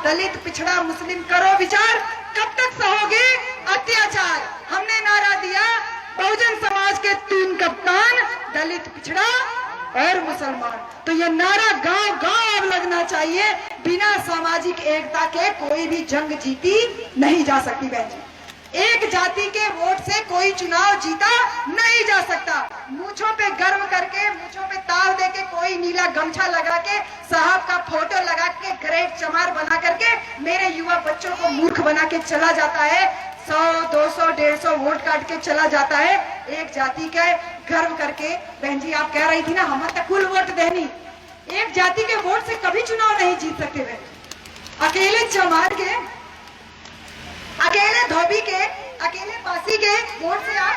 दलित पिछड़ा मुस्लिम करो विचार, कब तक सहोगे अत्याचार। हमने नारा दिया बहुजन समाज के 3 कप्तान, दलित पिछड़ा और मुसलमान। तो ये नारा गांव गांव अब लगना चाहिए। बिना सामाजिक एकता के कोई भी जंग जीती नहीं जा सकती बहन जी। एक जाति के वोट से कोई चुनाव जीता नहीं जा सकता। मूंछों पे गर्व करके, मूंछों पे ताव देके, कोई नीला गमछा लगा के, साहब का फोटो लगा के, ग्रेट चमार बना करके मेरे युवा बच्चों को मूर्ख बना के चला जाता है। 100, 200, 150 वोट काट के चला जाता है एक जाति का गर्व करके। बहन जी आप कह रही थी ना हम तक कुल वोट देनी, एक जाति के वोट से कभी चुनाव नहीं जीत सकते बहन। अकेले चमार के, अकेले धोबी के, अकेले पासी के वोट से आप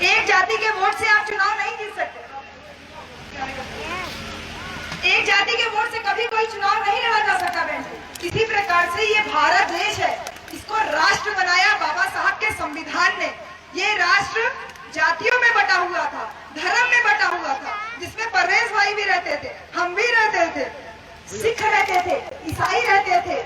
एक जाति के वोट से आप चुनाव नहीं जीत सकते। एक जाति के वोट से कभी कोई चुनाव नहीं लड़ा जा सकता बहन जी। इसी प्रकार से ये भारत देश है, इसको राष्ट्र बनाया बाबा साहब के संविधान ने। ये राष्ट्र जातियों में बटा हुआ था, धर्म में बटा हुआ था, जिसमें परवेज भाई भी रहते थे, हम भी रहते थे, सिख रहते थे, ईसाई रहते थे,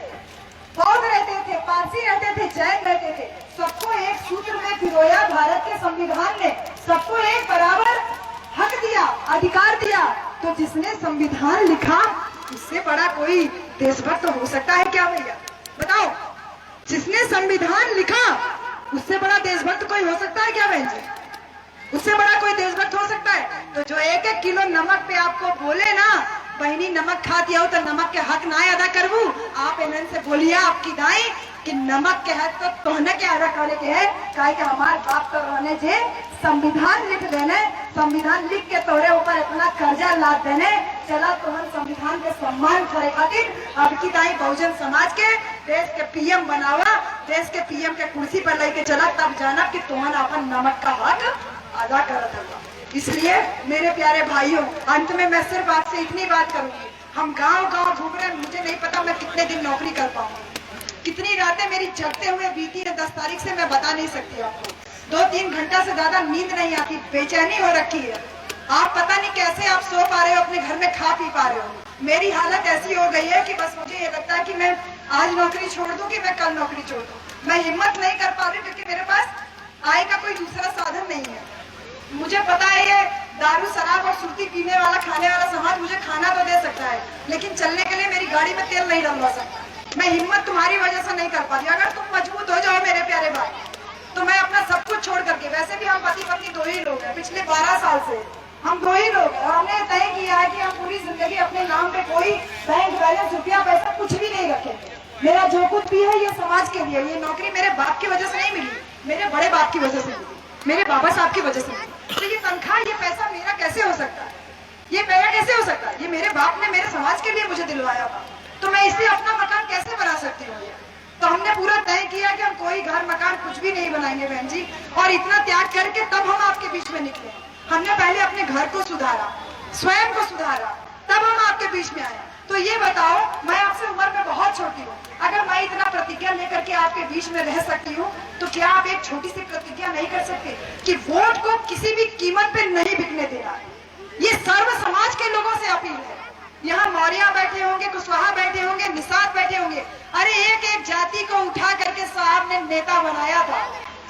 बौद्ध रहते थे, पारसी रहते थे, जैन रहते थे। सबको एक सूत्र में पिरोया भारत के संविधान ने, सबको एक बराबर हक दिया, अधिकार दिया। तो जिसने संविधान लिखा उससे बड़ा कोई देशभक्त हो सकता है क्या भैया बताओ? जिसने संविधान लिखा उससे बड़ा देशभक्त कोई हो सकता है क्या बहन जी? उससे बड़ा कोई देशभक्त हो सकता है? तो जो 1-1 किलो नमक पे आपको बोले ना बहनी नमक खा दिया हो तो नमक के हक ना अदा करबू, आप इन्हन से बोलिए आपकी दाई कि नमक के हक तो तोहने के अदा करे के है। काहे कि हमारे बाप तो रहने जे संविधान लिख देने, संविधान लिख के तोरे ऊपर इतना कर्जा लाद देने, चला तोहन संविधान के सम्मान करे खातिर अब की दाई बहुजन समाज के देश के पीएम बनावा, देश के पीएम के कुर्सी पर लेके चला, तब जाना कि तोहन अपन नमक का हक अदा करत होगा। इसलिए मेरे प्यारे भाइयों, अंत में मैं सिर्फ आपसे इतनी बात करूंगी, हम गांव गांव घूम रहे हैं, मुझे नहीं पता मैं कितने दिन नौकरी कर पाऊंगी, कितनी रातें मेरी जगते हुए बीती है 10 तारीख से मैं बता नहीं सकती आपको। 2-3 घंटा से ज्यादा नींद नहीं आती, बेचैनी हो रखी है। आप पता नहीं कैसे आप सो पा रहे हो, अपने घर में खा पी पा रहे हो। मेरी हालत ऐसी हो गई है कि बस मुझे ये लगता है कि मैं आज नौकरी छोड़ दूं कि मैं कल नौकरी छोड़ दूं। मैं हिम्मत नहीं कर पा रही क्योंकि मेरे पास आय का कोई दूसरा साधन नहीं है। मुझे पता है ये दारू शराब और सुर्ती पीने वाला खाने वाला समाज मुझे खाना तो दे सकता है, लेकिन चलने के लिए मेरी गाड़ी में तेल नहीं डलवा सकता। मैं हिम्मत तुम्हारी वजह से नहीं कर पा रही। अगर तुम मजबूत हो जाओ मेरे प्यारे भाई, तो मैं अपना सब कुछ छोड़ करके, वैसे भी हम पति पत्नी 2 ही लोग हैं, पिछले 12 साल से हम 2 ही लोग हैं, और हमने तय किया है कि हम पूरी जिंदगी अपने नाम पे कोई बैंक बैलेंस रुपया पैसा कुछ भी नहीं रखेंगे। मेरा जो कुछ भी है ये समाज के लिए। ये नौकरी मेरे बाप की वजह से नहीं मिली, मेरे बड़े बाप की वजह से मिली, मेरे बाबा साहब की वजह से मिली। तो ये तनख्वाह, ये पैसा मेरा कैसे हो सकता है? ये मेरा कैसे हो सकता है? ये मेरे बाप ने मेरे समाज के लिए मुझे दिलवाया था, तो मैं इससे अपना मकान कैसे बना सकती हूँ? तो हमने पूरा तय किया कि हम कोई घर मकान कुछ भी नहीं बनाएंगे बहन जी, और इतना त्याग करके तब हम आपके बीच में निकले। हमने पहले अपने घर को सुधारा, स्वयं को सुधारा, तब हम आपके बीच में आए। तो ये बताओ, मैं आपसे उम्र में बहुत छोटी हूँ, अगर मैं इतना प्रतिज्ञा लेकर के आपके बीच में रह सकती हूँ, तो क्या आप एक छोटी सी प्रतिज्ञा नहीं कर सकते कि वोट को किसी भी कीमत पे नहीं बिकने देना? ये सर्व समाज के लोगों से अपील है। यहाँ मौर्य बैठे होंगे, कुशवाहा बैठे होंगे, निषाद बैठे होंगे। अरे एक एक जाति को उठा करके साहब ने नेता बनाया था।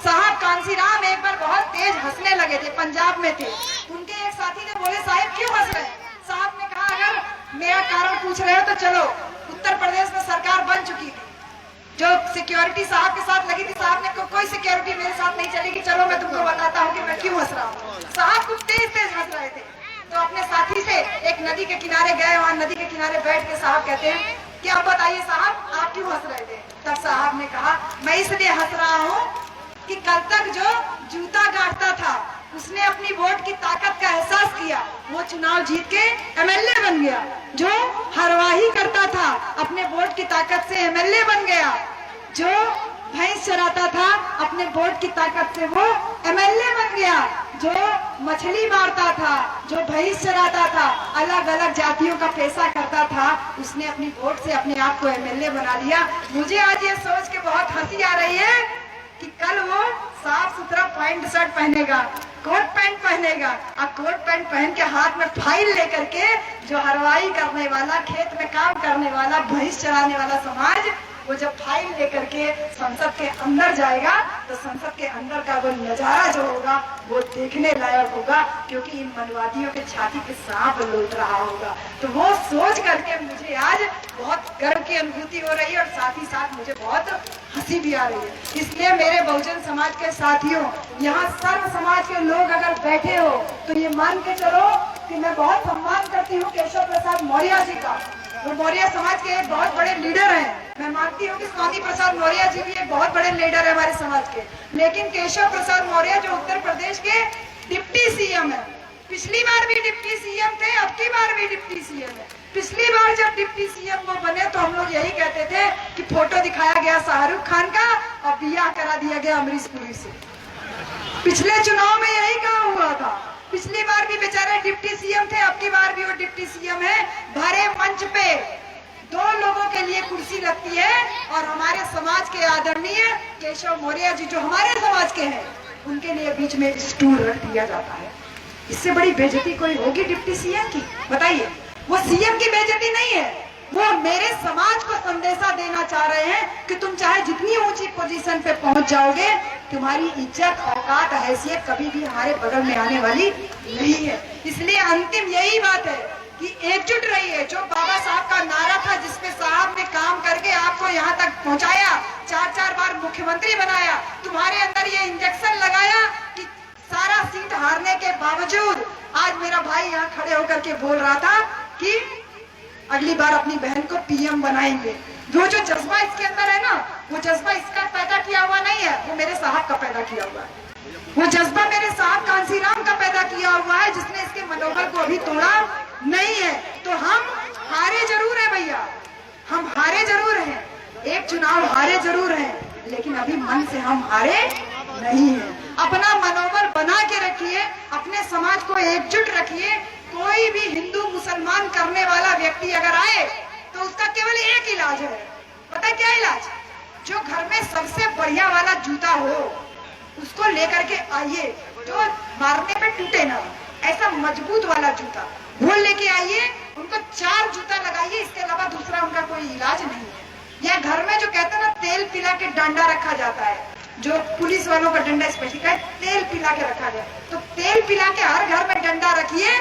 साहब कांसीराम एक बार बहुत तेज हंसने लगे थे, पंजाब में थे। उनके एक साथी ने बोले साहब क्यों हंस रहे हैं? साहब ने कहा अगर मेरा कारण पूछ रहे हो तो चलो, उत्तर प्रदेश में सरकार बन चुकी थी, जो सिक्योरिटी साहब के साथ लगी थी, साहब ने कोई सिक्योरिटी मेरे साथ नहीं चलेगी, चलो मैं तुमको बताता हूँ कि मैं क्यों हंस रहा हूँ। साहब कुछ तेज तेज हंस रहे थे, तो अपने साथी से एक नदी के किनारे गए, वहां नदी के किनारे बैठ के साहब कहते हैं कि आप बताइए साहब आप क्यों हंस रहे थे? तब साहब ने कहा मैं इसलिए हंस रहा हूँ कि कल तक जो जूता गाड़ता था उसने अपनी वोट की ताकत का एहसास किया, वो चुनाव जीत के एमएलए बन गया। जो हरवाही करता था अपने वोट की ताकत से एमएलए बन गया। जो भैंस चराता था अपने वोट की ताकत से वो एमएलए बन गया। जो मछली मारता था, जो भैंस चराता था, अलग अलग जातियों का पेशा करता था, उसने अपनी वोट से अपने आप को एमएलए बना लिया। मुझे आज ये सोच के बहुत हंसी आ रही है कि कल वो साफ सुथरा पैंट शर्ट पहनेगा, कोट पैंट पहनेगा और कोट पैंट पहन के हाथ में फाइल लेकर के जो हरवाई करने वाला, खेत में काम करने वाला, भैंस चराने वाला समाज, वो जब फाइल लेकर के संसद के अंदर जाएगा तो संसद के अंदर का वो नजारा जो होगा वो देखने लायक होगा, क्योंकि इन मनवादियों के छाती पे सांप लौट रहा होगा। तो वो सोच करके मुझे आज बहुत गर्व की अनुभूति हो रही है और साथ ही साथ मुझे बहुत हंसी भी आ रही है। इसलिए मेरे बहुजन समाज के साथियों, यहाँ सर्व समाज के लोग अगर बैठे हो तो ये मान के चलो कि मैं बहुत सम्मान करती हूँ केशव प्रसाद मौर्य जी का। वो मौर्य समाज के एक बहुत बड़े लीडर हैं। मैं मानती हूँ कि स्वामी प्रसाद मौर्य जी भी एक बहुत बड़े लीडर है हमारे समाज के, लेकिन केशव प्रसाद मौर्य जो उत्तर प्रदेश के डिप्टी सीएम है, पिछली बार भी डिप्टी सीएम थे, अब की बार भी डिप्टी सीएम है। पिछली बार जब डिप्टी सीएम वो बने तो हम लोग यही कहते थे कि फोटो दिखाया गया शाहरुख खान का और बियाह करा दिया गया अमरीश पुरी से। पिछले चुनाव में यही कहा हुआ था। पिछली बार भी बेचारे डिप्टी सीएम थे, अब की बार भी वो डिप्टी सीएम है। भरे मंच पे दो लोगों के लिए कुर्सी लगती है और हमारे समाज के आदरणीय केशव मौर्य जी जो हमारे समाज के हैं, उनके लिए बीच में स्टूल रख दिया जाता है। इससे बड़ी बेइज्जती कोई होगी डिप्टी सीएम की? बताइए। वो सीएम की बेइज्जती नहीं है, वो मेरे समाज को संदेशा देना चाह रहे हैं कि तुम चाहे जितनी ऊंची पोजीशन पे पहुंच जाओगे, तुम्हारी इज्जत, औकात, हैसियत कभी भी हमारे बगल में आने वाली नहीं है। इसलिए अंतिम यही बात है कि एकजुट रहिए। जो बाबा साहब का नारा था, जिसपे साहब ने काम करके आपको यहाँ तक पहुँचाया, 4-4 बार मुख्यमंत्री बनाया, तुम्हारे अंदर ये इंजेक्शन लगाया कि सारा सीट हारने के बावजूद आज मेरा भाई यहाँ खड़े होकर के बोल रहा था कि अगली बार अपनी बहन को पीएम बनाएंगे। वो जो जज्बा इसके अंदर है ना, वो जज्बा इसका पैदा किया हुआ नहीं है, वो मेरे साहब का पैदा किया हुआ है। वो जज्बा मेरे साहब कांसीराम का पैदा किया हुआ है, जिसने इसके मनोबल को अभी तोड़ा नहीं है। तो हम हारे जरूर है भैया, हम हारे जरूर हैं, एक चुनाव हारे जरूर हैं, लेकिन अभी मन से हम हारे नहीं है। अपना मनोबल बना के रखिए, अपने समाज को एकजुट रखिए। कोई भी हिंदू मुसलमान करने वाला व्यक्ति अगर आए तो उसका केवल एक इलाज है। पता है क्या इलाज? जो घर में सबसे बढ़िया वाला जूता हो उसको लेकर के आइए, जो मारने पे टूटे ना, ऐसा मजबूत वाला जूता वो लेके आइए, उनको 4 जूता लगाइए, इसके अलावा दूसरा उनका कोई इलाज नहीं है। या घर में जो कहते हैं ना, तेल पिला के डंडा रखा जाता है, जो पुलिस वालों का डंडा स्पेशल का तेल पिला के रखा जाए, तो तेल पिला के हर घर में डंडा रखिए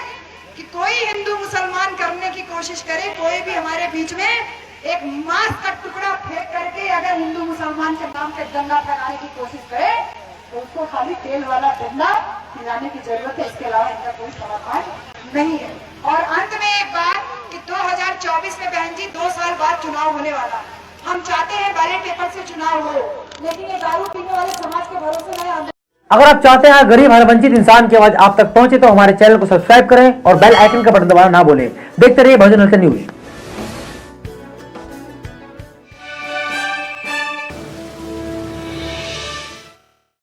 कि कोई हिंदू मुसलमान करने की कोशिश करे, कोई भी हमारे बीच में एक मांस का टुकड़ा फेंक करके अगर हिंदू मुसलमान के नाम पे दंगा फैलाने की कोशिश करे तो उसको खाली तेल वाला डंडा खिलाने की जरूरत है, इसके अलावा इनका कोई समाधान नहीं है। और अंत में एक बात कि 2024 में बहन जी 2 साल बाद चुनाव होने वाला, हम चाहते हैं बैलेट पेपर से चुनाव हो, लेकिन ये दारू पीने वाले समाज के भरोसे नहीं। अगर आप चाहते हैं गरीब हर वंचित इंसान की आवाज आप तक पहुंचे तो हमारे चैनल को सब्सक्राइब करें और बेल आइकन का बटन दबाना ना भूलें। देखते रहिए बहुजन हलचल न्यूज।